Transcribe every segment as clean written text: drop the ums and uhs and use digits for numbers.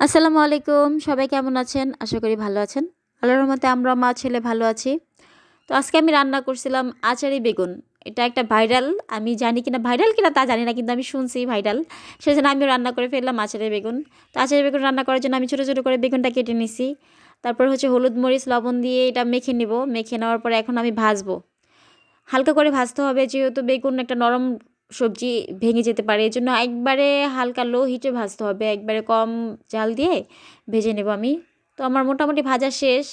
আসসালামু আলাইকুম। সবাই কেমন আছেন? আশা করি ভালো আছেন। আল্লাহর রহমতে আমরা মা ছেলে ভালো আছি। তো আজকে আমি রান্না করছিলাম আচারি বেগুন। এটা একটা ভাইরাল, আমি জানি কিনা ভাইরাল কিনা তা জানি না, কিন্তু আমি শুনছি ভাইরাল। সেজন্য আমিও রান্না করে ফেললাম আচারি বেগুন। তো আচারি বেগুন রান্না করার জন্য আমি ছোটো, ছোটো করে বেগুনটা কেটে নিছি। তারপর হচ্ছে হলুদ, মরিচ, লবণ দিয়ে এটা মেখে নিব। মেখে নেওয়ার পরে এখন আমি ভাজবো। হালকা করে ভাজতে হবে, যেহেতু বেগুন একটা নরম সবজি, ভেঙে যেতে পারে। এজন্য একবারে হালকা লো হিটে ভাজতে হবে, একবারে কম জাল দিয়ে ভেজে নেব আমি। তো আমার মোটামুটি ভাজা শেষ,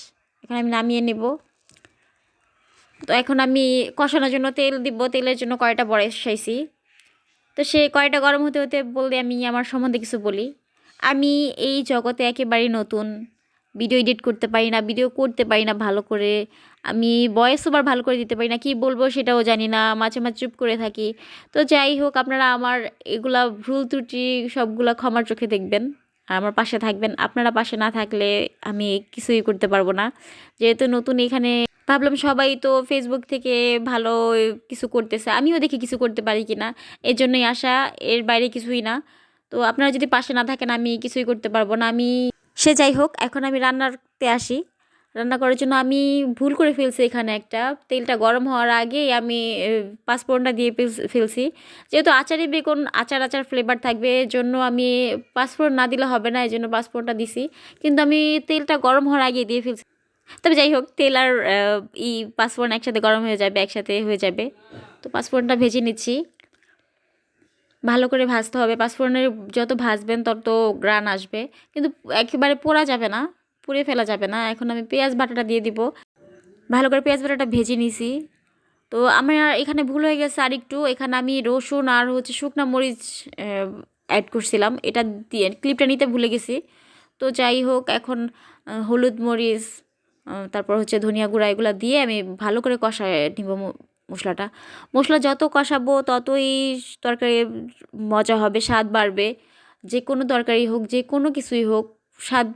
এখন আমি নামিয়ে নেব। তো এখন আমি কষানোর জন্য তেল দিব, তেলের জন্য কড়াইটা বসাইছি। তো সে কড়াইটা গরম হতে হতে বললে আমি আমার সম্বন্ধে কিছু বলি। আমি এই জগতে একেবারেই নতুন। ভিডিও এডিট করতে পারি না, ভিডিও করতে পারি না ভালো করে। আমি ভয়েস ওভার ভালো করে দিতে পারি না, কী বলবো সেটাও জানি না, মাঝে মাঝে চুপ করে থাকি। তো যাই হোক, আপনারা আমার এগুলা ভুল ত্রুটি সবগুলা ক্ষমার চোখে দেখবেন আর আমার পাশে থাকবেন। আপনারা পাশে না থাকলে আমি কিছুই করতে পারবো না। যেহেতু নতুন এখানে, ভাবলাম সবাই তো ফেসবুক থেকে ভালো কিছু করতেছে, আমিও দেখি কিছু করতে পারি কিনা, এর জন্যই আসা, এর বাইরে কিছুই না। তো আপনারা যদি পাশে না থাকেন আমি কিছুই করতে পারবো না। সে যাই হোক, এখন আমি রান্নাতে আসি। রান্না করার জন্য আমি ভুল করে ফেলছি এখানে একটা, তেলটা গরম হওয়ার আগেই আমি পাঁচফোড়নটা দিয়ে ফেলছি। যেহেতু আচারি বেগুন আচার আচার ফ্লেভার থাকবে, এর জন্য আমি পাঁচফোড়ন না দিলে হবে না, এই জন্য পাঁচফোড়নটা দিছি। কিন্তু আমি তেলটা গরম হওয়ার আগে দিয়ে ফেলছি। তবে যাই হোক, তেল আর পাঁচফোড়ন একসাথে গরম হয়ে যাবে, একসাথে হয়ে যাবে। তো পাঁচফোড়নটা ভেজে নিচ্ছি। ভালো করে ভাজতে হবে, পাঁচফোড়নের যত ভাজবেন তত গ্রান আসবে, কিন্তু একেবারে পোড়া যাবে না, পুড়ে ফেলা যাবে না। এখন আমি পেঁয়াজ বাটাটা দিয়ে দিব। ভালো করে পেঁয়াজ বাটাটা ভেজে নিছি। তো আমার এখানে ভুল হয়ে গেছে আর একটু, এখানে আমি রসুন আর হচ্ছে শুকনো মরিচ অ্যাড করছিলাম, এটা দিয়ে ক্লিপটা নিতে ভুলে গেছি। তো যাই হোক, এখন হলুদ, মরিচ, তারপর হচ্ছে ধনিয়া গুঁড়া, এগুলো দিয়ে আমি ভালো করে কষায় নিব মশলাটা। মশলা যত কষাবো ততই তরকারি মজা হবে, স্বাদ বাড়বে। যে কোনো তরকারি হোক, যে কোনো কিছুই হোক, স্বাদ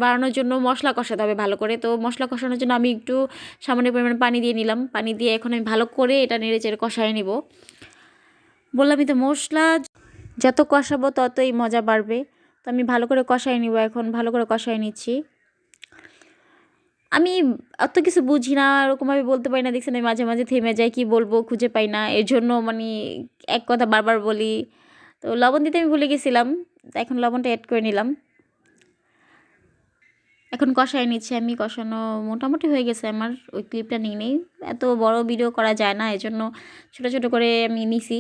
বাড়ানোর জন্য মশলা কষাতে হবে ভালো করে। তো মশলা কষানোর জন্য আমি একটু সামান্য পরিমাণে পানি দিয়ে নিলাম। পানি দিয়ে এখন আমি ভালো করে এটা নেড়ে চেড়ে কষায় নিব। বললামই তো, মশলা যত কষাবো ততই মজা বাড়বে। তো আমি ভালো করে কষায় নিব, এখন ভালো করে কষায় নিচ্ছি। আমি অত কিছু বুঝি না, ওরকমভাবে বলতে পারি না, দেখছেন আমি মাঝে মাঝে থেমে যাই, কি বলবো খুঁজে পাই না, এর জন্য মানে এক কথা বারবার বলি। তো লবণ দিতে আমি ভুলে গেছিলাম, এখন লবণটা অ্যাড করে নিলাম। এখন কষায় নিচ্ছি আমি, কষানো মোটামুটি হয়ে গেছে আমার। ওই ক্লিপটা নিয়ে নেই, এত বড় ভিডিও করা যায় না, এজন্য ছোটো ছোটো করে আমি নিছি,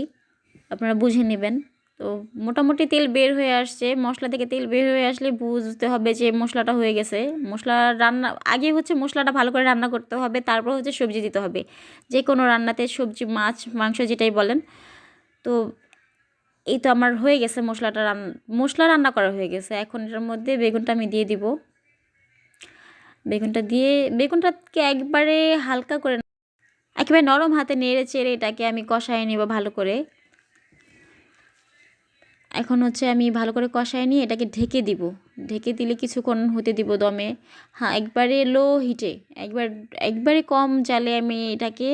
আপনারা বুঝে নেবেন। তো মোটামুটি তেল বের হয়ে আসছে, মশলা থেকে তেল বের হয়ে আসলে বুঝতে হবে যে মশলাটা হয়ে গেছে। মশলা রান্না আগে হচ্ছে মশলাটা ভালো করে রান্না করতে হবে, তারপর হচ্ছে সবজি দিতে হবে। যে কোনো রান্নাতে সবজি, মাছ, মাংস যেটাই বলেন। তো এই তো আমার হয়ে গেছে, মশলা রান্না করা হয়ে গেছে। এখন এটার মধ্যে বেগুনটা আমি দিয়ে দিব। বেগুনটাকে একবারে হালকা করে, একেবারে নরম হাতে নেড়ে চেড়ে এটাকে আমি কষায় নেব ভালো করে। এখন হচ্ছে আমি ভালো করে কষায় নিয়ে এটাকে ঢেকে দিব। ঢেকে দিলে কিছুক্ষণ হতে দিব দমে। হ্যাঁ, একবারে লো হিটে, একবারে কম জালে আমি এটাকে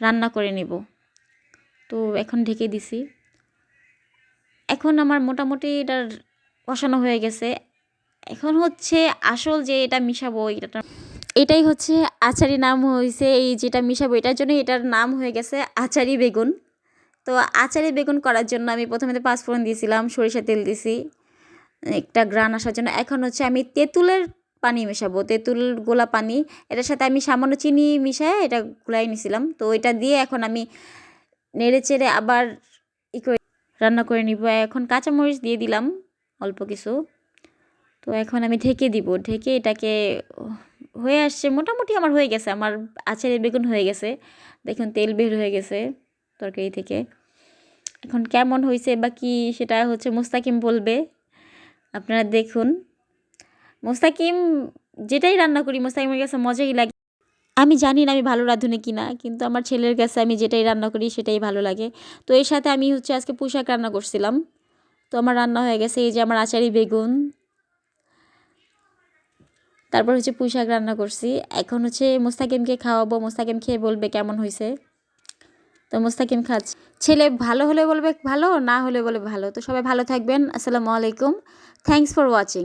রান্না করে নেব। তো এখন ঢেকে দিছি। এখন আমার মোটামুটি এটার কষানো হয়ে গেছে। এখন হচ্ছে আসল যে এটা মিশাবো, এটাই হচ্ছে আচারি নাম হয়েছে। এই যেটা মিশাবো এটার জন্য এটার নাম হয়ে গেছে আচারি বেগুন। তো আচারি বেগুন করার জন্য আমি প্রথমে তো পাঁচফোড়ন দিয়েছিলাম, সরিষা তেল দিছি একটা গ্রান আসার জন্য। এখন হচ্ছে আমি তেঁতুলের পানি মেশাবো, তেঁতুল গোলা পানি। এটার সাথে আমি সামান্য চিনি মিশায় এটা গুলাই নিয়েছিলাম। তো এটা দিয়ে এখন আমি নেড়ে চেড়ে আবার করে রান্না করে নিব। এখন কাঁচামরিচ দিয়ে দিলাম অল্প কিছু। তো এখন আমি ঢেকে দিব, ঢেকে এটাকে হয়ে আসছে মোটামুটি, আমার হয়ে গেছে, আমার আচারের বেগুন হয়ে গেছে। দেখুন তেল বের হয়ে গেছে তরকারি থেকে। এখন কেমন হয়েছে বা কী সেটা হচ্ছে মোস্তাকিম বলবে, আপনারা দেখুন। মোস্তাকিম যেটাই রান্না করি মোস্তাকিমের কাছে মজাই লাগে। আমি জানি না আমি ভালো রাঁধুনি কিনা, কিন্তু আমার ছেলের কাছে আমি যেটাই রান্না করি সেটাই ভালো লাগে। তো এর সাথে আমি হচ্ছে আজকে পুঁইশাক রান্না করছিলাম। তো আমার রান্না হয়ে গেছে, এই যে আমার আচারি বেগুন, তারপর হচ্ছে পুঁইশাক রান্না করছি। এখন হচ্ছে মোস্তাকিমকে খাওয়াবো, মোস্তাকিম খেয়ে বলবে কেমন হয়েছে। তো মোস্তাকিম খাচ্ছে, ছেলে ভালো হলে বলবে ভালো, না হলে বলবে ভালো। তো সবাই ভালো থাকবেন। আসসালামু আলাইকুম, থ্যাংকস ফর ওয়াচিং।